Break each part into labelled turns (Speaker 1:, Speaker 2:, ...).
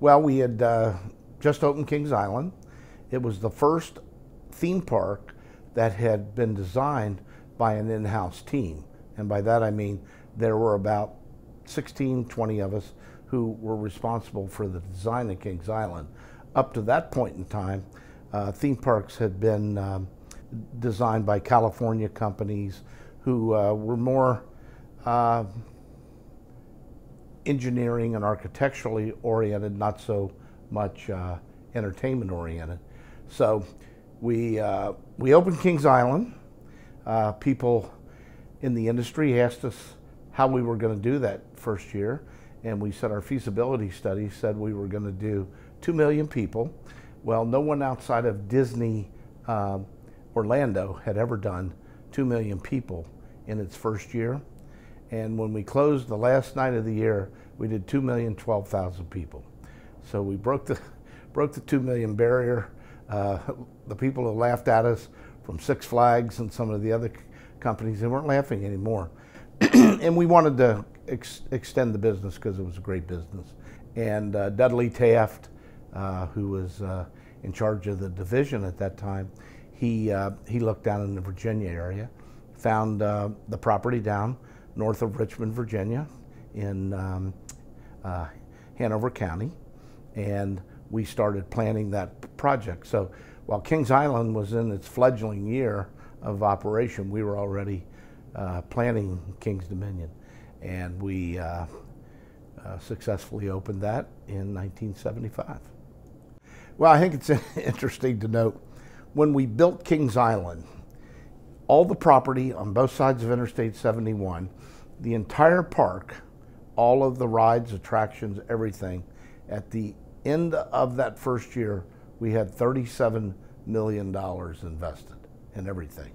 Speaker 1: Well, we had just opened Kings Island. It was the first theme park that had been designed by an in-house team. And by that I mean there were about 16, 20 of us who were responsible for the design of Kings Island. Up to that point in time, theme parks had been designed by California companies who were more engineering and architecturally oriented, not so much entertainment oriented. So we opened Kings Island. People in the industry asked us how we were going to do that first year, and we said our feasibility study said we were going to do 2 million people. Well, no one outside of Disney Orlando had ever done 2 million people in its first year. And when we closed the last night of the year, we did 2,012,000 people. So we broke the 2 million barrier. The people who laughed at us from Six Flags and some of the other companies, they weren't laughing anymore. And we wanted to extend the business because it was a great business. And Dudley Taft, who was in charge of the division at that time, he looked down in the Virginia area, found the property down north of Richmond, Virginia, in Hanover County, and we started planning that project. So while Kings Island was in its fledgling year of operation, we were already planning Kings Dominion, and we successfully opened that in 1975. Well, I think it's interesting to note, when we built Kings Island, all the property on both sides of Interstate 71, the entire park, all of the rides, attractions, everything, at the end of that first year, we had $37 million invested in everything.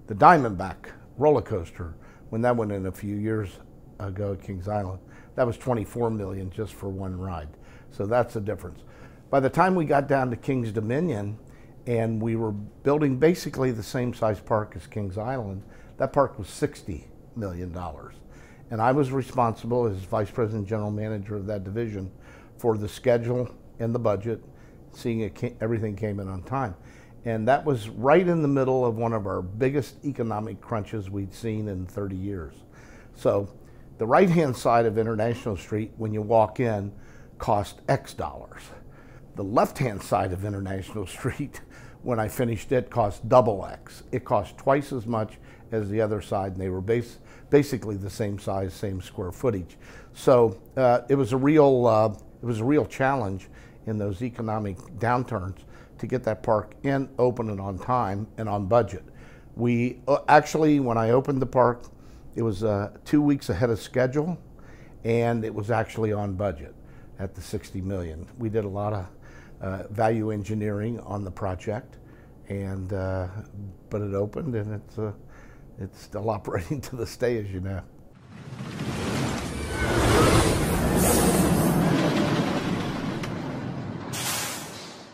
Speaker 1: The Diamondback roller coaster, when that went in a few years ago at Kings Island, that was $24 million just for one ride. So that's the difference. By the time we got down to Kings Dominion, and we were building basically the same size park as Kings Island, that park was $60 million. And I was responsible as Vice President General Manager of that division for the schedule and the budget, seeing everything came in on time. And that was right in the middle of one of our biggest economic crunches we'd seen in 30 years. So the right-hand side of International Street, when you walk in, cost X dollars. The left-hand side of International Street, when I finished it, cost double X. It cost twice as much as the other side, and they were basically the same size, same square footage. So it was a real challenge in those economic downturns to get that park in, open, and on time and on budget. We actually, when I opened the park, it was 2 weeks ahead of schedule, and it was actually on budget at the $60 million. We did a lot of value engineering on the project, and but it opened, and it's still operating to this day, as you know.